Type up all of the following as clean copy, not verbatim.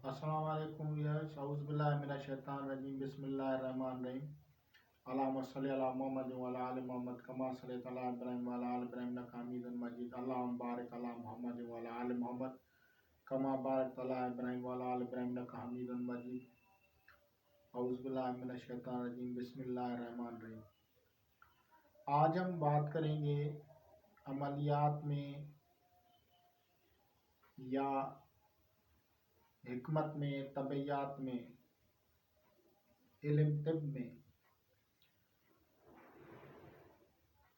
अस्सलाम वालेकुम व्यूअर्स, औज़ु बिल्लाहि मिनश शैतानिर रजीम, बिस्मिल्लाहिर रहमानिर रहीम। अल्लाहुम्मा सल्लि अला मुहम्मद व अला आलि मुहम्मद कमा सल्लैता अला इब्राहीम व अला आलि इब्राहीम इन्नका हमीदुम मजीद। अल्लाहुम्मा बारिक अला मुहम्मद व अला आलि मुहम्मद कमा बारकता अला इब्राहीम व अला आलि इब्राहीम इन्नका हमीदुम मजीद। औज़ु बिल्लाहि मिनश शैतानिर रजीम, बिस्मिल्लाहिर रहमानिर रहीम। आज हम बात करेंगे अमलियात में या हिकमत में, तबैयात में, इल्म तिब में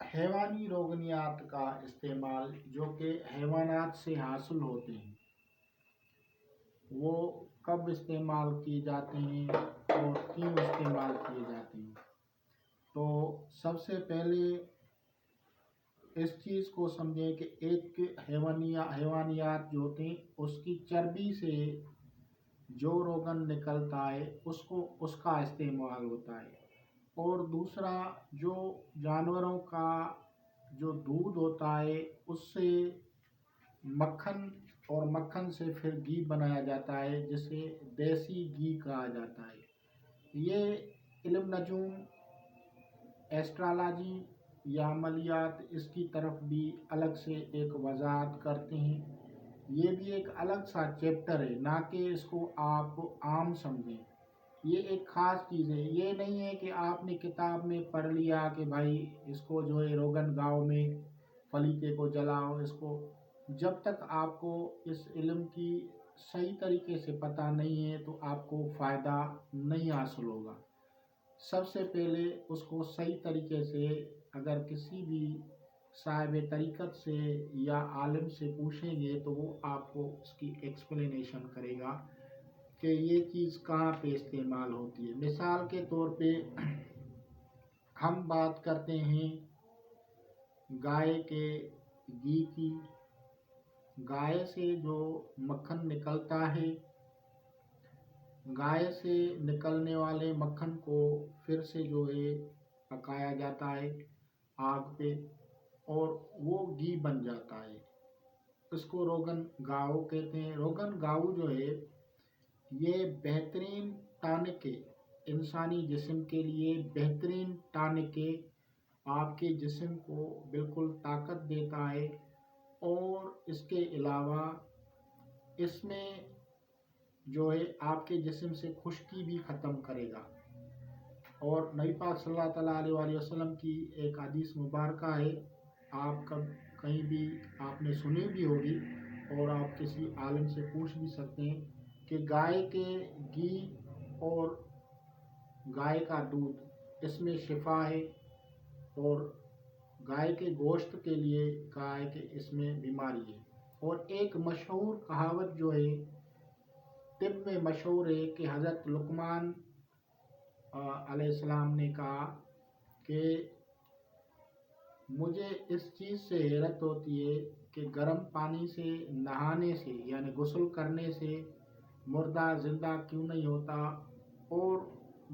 हैवानी रोगनियात का इस्तेमाल जो कि हैवानात से हासिल होते हैं, वो कब इस्तेमाल किए जाते हैं और क्यों इस्तेमाल किए जाते हैं। तो सबसे पहले इस चीज़ को समझें कि एक हैवानियात जो होते हैं उसकी चर्बी से जो रोगन निकलता है उसका इस्तेमाल होता है। और दूसरा, जो जानवरों का जो दूध होता है उससे मक्खन, और मक्खन से फिर घी बनाया जाता है जिसे देसी घी कहा जाता है। ये इल्म नजूम, एस्ट्रोलॉजी या अमलियात इसकी तरफ भी अलग से एक वजाहत करते हैं। ये भी एक अलग सा चैप्टर है, ना कि इसको आप आम समझें। ये एक ख़ास चीज़ है। ये नहीं है कि आपने किताब में पढ़ लिया कि भाई इसको जो है रोगन गाँव में फलीके को जलाओ। इसको जब तक आपको इस इल्म की सही तरीके से पता नहीं है तो आपको फ़ायदा नहीं हासिल होगा। सबसे पहले उसको सही तरीके से अगर किसी भी साहिब तरीक़त से या आलिम से पूछेंगे तो वो आपको उसकी एक्सप्लेनेशन करेगा कि ये चीज़ कहाँ पे इस्तेमाल होती है। मिसाल के तौर पे हम बात करते हैं गाय के घी की। गाय से जो मक्खन निकलता है, गाय से निकलने वाले मक्खन को फिर से जो है पकाया जाता है आग पे और वो घी बन जाता है। इसको रोगन गाव कहते हैं। रोगन गाव जो है ये बेहतरीन टॉनिक है, इंसानी जिस्म के लिए बेहतरीन टॉनिक है। आपके जिस्म को बिल्कुल ताकत देता है और इसके अलावा इसमें जो है आपके जिस्म से खुश्की भी ख़त्म करेगा। और नबी पाक सल्लल्लाहु अलैहि वसल्लम की एक हदीस मुबारका है, आप कहीं भी आपने सुनी भी होगी और आप किसी आलिम से पूछ भी सकते हैं कि गाय के घी और गाय का दूध इसमें शिफा है, और गाय के गोश्त के लिए गाय के इसमें बीमारी है। और एक मशहूर कहावत जो है तिब में मशहूर है कि हज़रत लुकमान अलैहिस्सलाम ने कहा कि मुझे इस चीज़ से हैरत होती है कि गर्म पानी से नहाने से यानी गुस्ल करने से मुर्दा ज़िंदा क्यों नहीं होता, और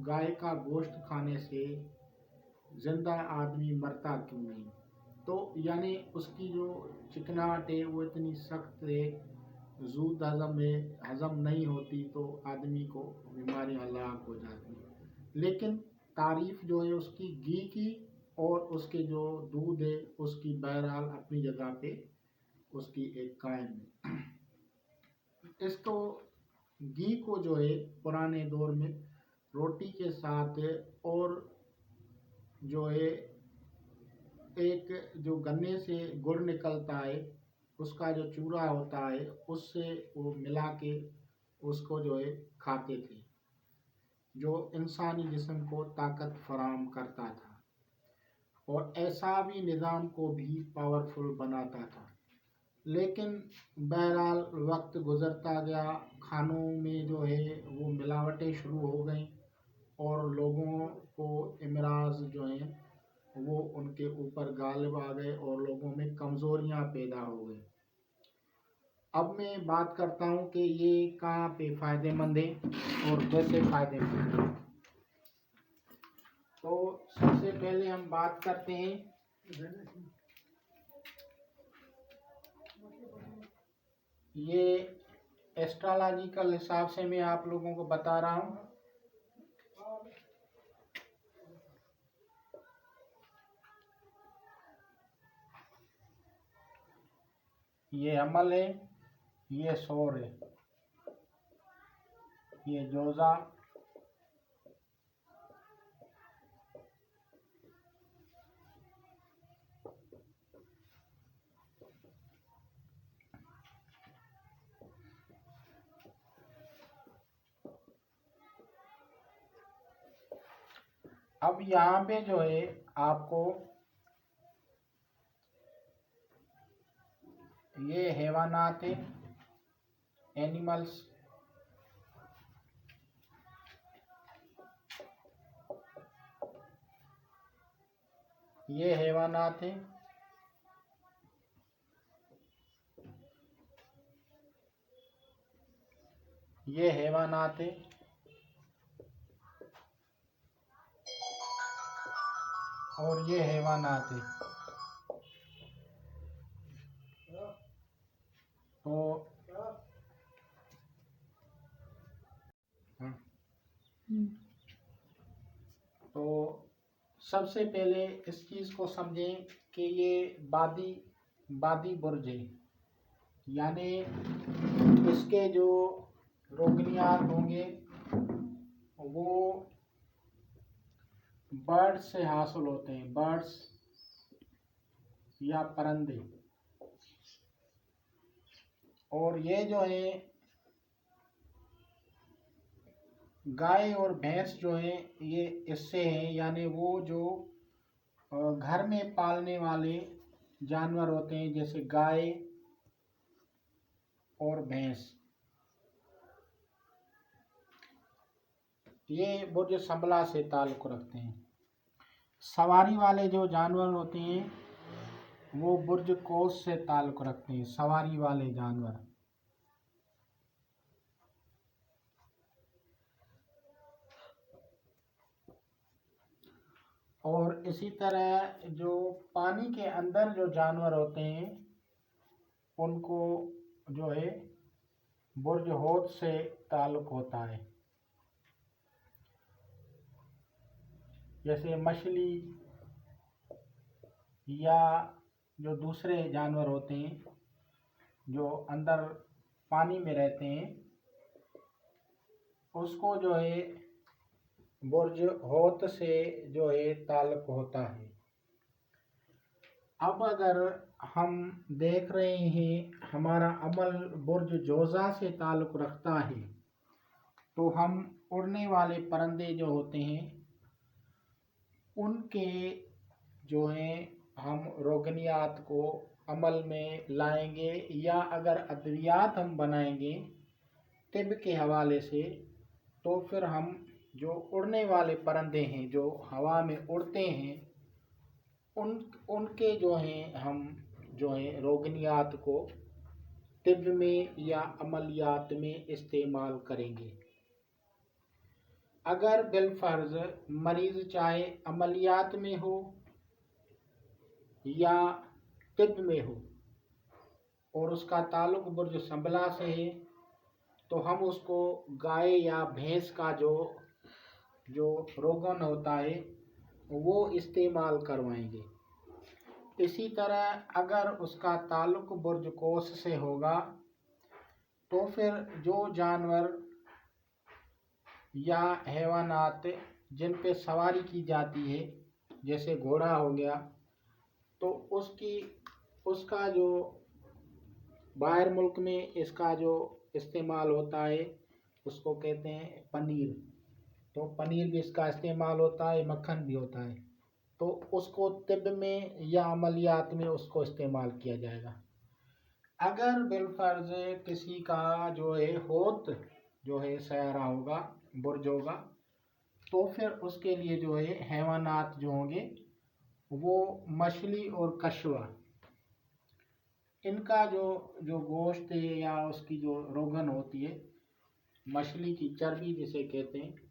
गाय का गोश्त खाने से ज़िंदा आदमी मरता क्यों नहीं। तो यानी उसकी जो चिकनाहट है वो इतनी सख्त है, ज़ूद हज़म है, हज़म नहीं होती तो आदमी को बीमारियाँ लाक हो जाती हैं। लेकिन तारीफ़ जो है उसकी घी की और उसके जो दूध है उसकी बहरहाल अपनी जगह पे उसकी एक कायम है। इसको घी को जो है पुराने दौर में रोटी के साथ और जो है एक जो गन्ने से गुड़ निकलता है उसका जो चूरा होता है उससे वो मिला के उसको जो है खाते थे, जो इंसानी जिस्म को ताकत फराहम करता था और ऐसाबी निज़ाम को भी पावरफुल बनाता था। लेकिन बहरहाल वक्त गुज़रता गया, खानों में जो है वो मिलावटें शुरू हो गईं और लोगों को इमराज जो हैं वो उनके ऊपर गालिब आ गए और लोगों में कमज़ोरियाँ पैदा हो गई। अब मैं बात करता हूँ कि ये कहाँ पे फ़ायदेमंद है और कैसे फ़ायदेमंद है। तो सबसे पहले हम बात करते हैं ये एस्ट्रोलॉजिकल हिसाब से मैं आप लोगों को बता रहा हूँ। ये अमल है, ये शोर है, ये जोजा, अब यहाँ पे जो है आपको ये हैवानात है, एनिमल्स, ये हैवानात है, ये हैवानात है, और ये हैवानात है। तो तो सबसे पहले इस चीज़ को समझें कि ये बादी बुर्ज है, यानी इसके जो रोगनियात होंगे वो बर्ड्स से हासिल होते हैं, बर्ड्स या परिंदे। और ये जो है गाय और भैंस जो है ये इससे हैं, यानी वो जो घर में पालने वाले जानवर होते हैं जैसे गाय और भैंस, ये बुर्ज संबला से ताल्लुक़ रखते हैं। सवारी वाले जो जानवर होते हैं वो बुर्ज कौस से ताल्लुक़ रखते हैं, सवारी वाले जानवर। और इसी तरह जो पानी के अंदर जो जानवर होते हैं उनको जो है बुर्ज होत से ताल्लुक़ होता है, जैसे मछली या जो दूसरे जानवर होते हैं जो अंदर पानी में रहते हैं उसको जो है बुर्ज होत से जो है ताल्लुक़ होता है। अब अगर हम देख रहे हैं हमारा अमल बुर्ज जोज़ा से ताल्लुक़ रखता है, तो हम उड़ने वाले परिंदे जो होते हैं उनके जो हैं हम रोगनियात को अमल में लाएंगे, या अगर अद्वियात हम बनाएंगे तिब के हवाले से, तो फिर हम जो उड़ने वाले परिंदे हैं जो हवा में उड़ते हैं उनके जो हैं हम जो हैं रोगनियात को तिब में या अमलियात में इस्तेमाल करेंगे। अगर बिलफर्ज मरीज़ चाहे अमलियात में हो या तिब में हो और उसका ताल्लुक़ बुर्ज संबला से है, तो हम उसको गाय या भैंस का जो रोगन होता है वो इस्तेमाल करवाएंगे। इसी तरह अगर उसका ताल्लुक़ बुर्ज कोस से होगा तो फिर जो जानवर या हैवानात जिन पे सवारी की जाती है जैसे घोड़ा हो गया, तो उसका जो बाहर मुल्क में इसका जो इस्तेमाल होता है उसको कहते हैं पनीर। तो पनीर भी इसका इस्तेमाल होता है, मक्खन भी होता है, तो उसको तिब में या अमलियात में उसको इस्तेमाल किया जाएगा। अगर बिलफर्ज किसी का जो है होत जो है सयारा होगा, बुर्ज होगा, तो फिर उसके लिए जो है हैवानात जो होंगे वो मछली और कछुआ, इनका जो गोश्त है या उसकी जो रोगन होती है, मछली की चर्बी जिसे कहते हैं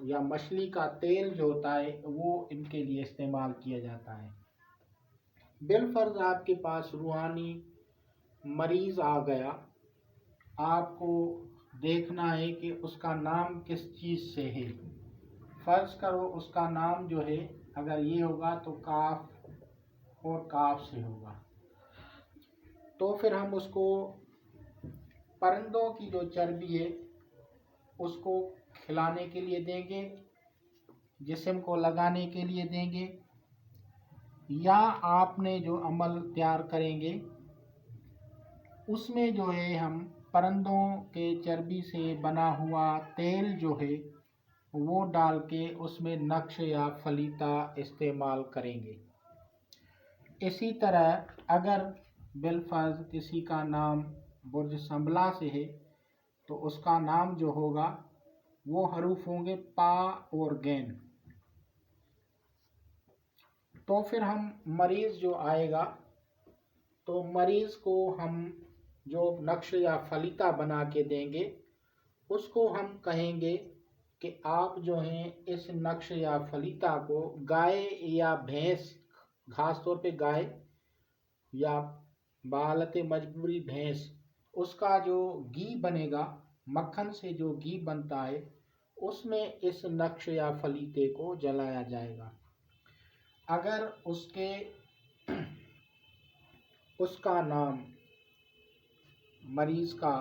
या मछली का तेल जो होता है वो इनके लिए इस्तेमाल किया जाता है। बिलफर्ज आपके पास रूहानी मरीज़ आ गया آپ کو دیکھنا ہے کہ اس کا نام کس چیز سے ہے. فرض کرو اس کا نام جو ہے اگر یہ ہوگا تو کاف اور کاف سے ہوگا، تو پھر ہم اس کو پرندوں کی جو چربی ہے اس کو کھلانے کے لیے دیں گے، جسم کو لگانے کے لیے دیں گے، یا آپ نے جو عمل تیار کریں گے اس میں جو ہے ہم پرندوں کے چربی سے بنا ہوا تیل جو ہے وہ ڈال کے اس میں نقش یا فلیتا استعمال کریں گے. اسی طرح اگر بالفرض کسی کا نام برج سنبلا سے ہے تو اس کا نام جو ہوگا وہ حروف ہوں گے پا اور گین. تو پھر ہم مریض جو آئے گا تو مریض کو ہم جو نقش یا فلیتا بنا کے دیں گے اس کو ہم کہیں گے کہ آپ جو ہیں اس نقش یا فلیتا کو گائے یا بھینس، خاص طور پہ گائے یا بحالت مجبوری بھینس، اس کا جو گھی بنے گا، مکھن سے جو گھی بنتا ہے اس میں اس نقش یا فلیتے کو جلایا جائے گا. اگر اس کا نام مریض کا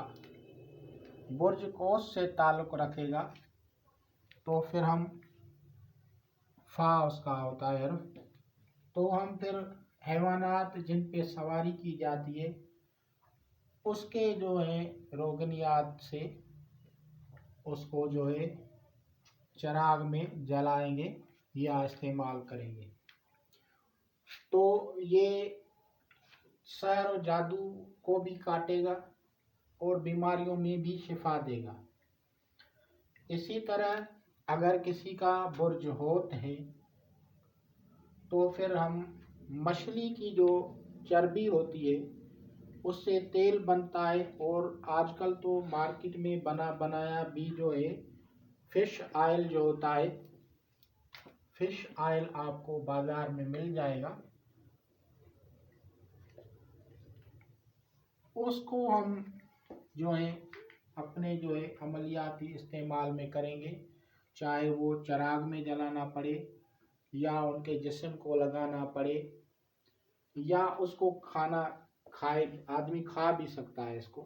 برج قوس سے تعلق رکھے گا تو پھر ہم فا اس کا ہوتا ہے حرف، تو ہم پھر حیوانات جن پہ سواری کی جاتی ہے اس کے جو ہے روغنیات سے اس کو جو ہے چراغ میں جلائیں گے یا استعمال کریں گے. تو یہ سحر و جادو کو بھی کاٹے گا اور بیماریوں میں بھی شفا دے گا. اسی طرح اگر کسی کا برج ہوت ہے تو پھر ہم مچھلی کی جو چربی ہوتی ہے اس سے تیل بنتا ہے، اور آج کل تو مارکیٹ میں بنا بنایا بھی جو ہے فش آئل جو ہوتا ہے، فش آئل آپ کو بازار میں مل جائے گا، اس کو ہم جو ہے اپنے جو ہے عملیاتی استعمال میں کریں گے، چاہے وہ چراغ میں جلانا پڑے یا ان کے جسم کو لگانا پڑے یا اس کو کھانا کھائے، آدمی کھا بھی سکتا ہے اس کو،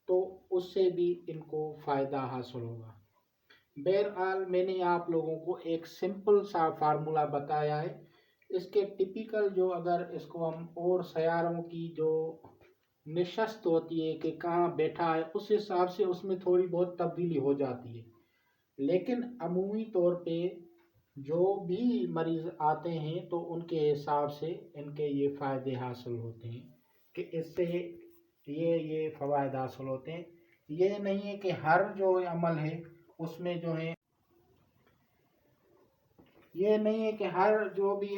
تو اس سے بھی ان کو فائدہ حاصل ہوگا. بہرحال میں نے آپ لوگوں کو ایک سمپل سا فارمولا بتایا ہے. اس کے ٹپیکل جو اگر اس کو ہم اور سیاروں کی جو نشست ہوتی ہے کہ کہاں بیٹھا ہے اس حساب سے اس میں تھوڑی بہت تبدیلی ہو جاتی ہے، لیکن عمومی طور پہ جو بھی مریض آتے ہیں تو ان کے حساب سے ان کے یہ فائدے حاصل ہوتے ہیں کہ اس سے یہ فوائد حاصل ہوتے ہیں. یہ نہیں ہے کہ ہر جو عمل ہے اس میں جو ہے، یہ نہیں ہے کہ ہر جو بھی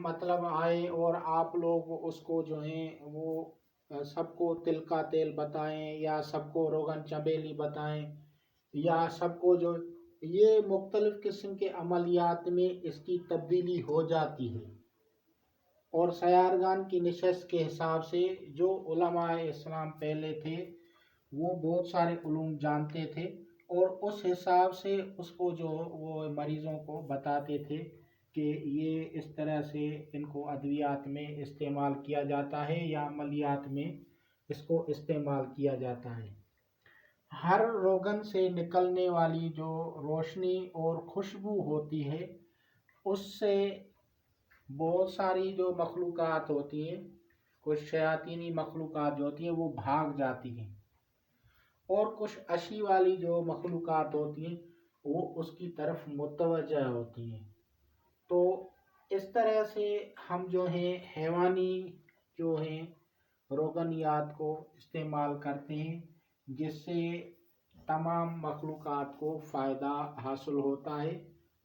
مطلب آئے اور آپ لوگ اس کو جو ہیں وہ سب کو تل کا تیل بتائیں یا سب کو روغن چمیلی بتائیں یا سب کو جو یہ مختلف قسم کے عملیات میں اس کی تبدیلی ہو جاتی ہے. اور سیارگان کی نشست کے حساب سے جو علماء اسلام پہلے تھے وہ بہت سارے علوم جانتے تھے اور اس حساب سے اس کو جو وہ مریضوں کو بتاتے تھے کہ یہ اس طرح سے ان کو ادویات میں استعمال کیا جاتا ہے یا عملیات میں اس کو استعمال کیا جاتا ہے. ہر روغن سے نکلنے والی جو روشنی اور خوشبو ہوتی ہے اس سے بہت ساری جو مخلوقات ہوتی ہیں، کچھ شیاطینی مخلوقات جو ہوتی ہیں وہ بھاگ جاتی ہیں، اور کچھ اشی والی جو مخلوقات ہوتی ہیں وہ اس کی طرف متوجہ ہوتی ہیں. تو اس طرح سے ہم جو ہیں حیوانی جو ہیں روغنیات کو استعمال کرتے ہیں جس سے تمام مخلوقات کو فائدہ حاصل ہوتا ہے.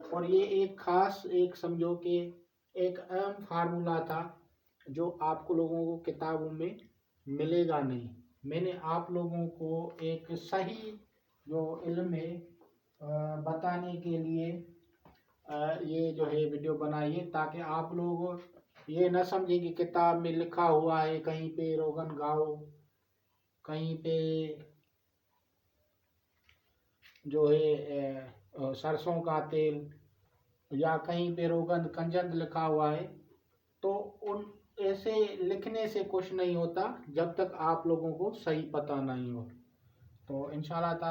اور یہ ایک خاص ایک سمجھو کہ ایک اہم فارمولا تھا جو آپ کو لوگوں کو کتابوں میں ملے گا نہیں. میں نے آپ لوگوں کو ایک صحیح جو علم ہے بتانے کے لیے یہ جو ہے ویڈیو بنائی ہے تاکہ آپ لوگ یہ نہ سمجھیں کہ کتاب میں لکھا ہوا ہے کہیں پہ روغن گاؤ کہیں پہ جو ہے سرسوں کا تیل، یا کہیں پہ روغن کنجد لکھا ہوا ہے، تو ان ایسے لکھنے سے کچھ نہیں ہوتا جب تک آپ لوگوں کو صحیح پتہ نہیں ہو. تو انشاءاللہ تعالیٰ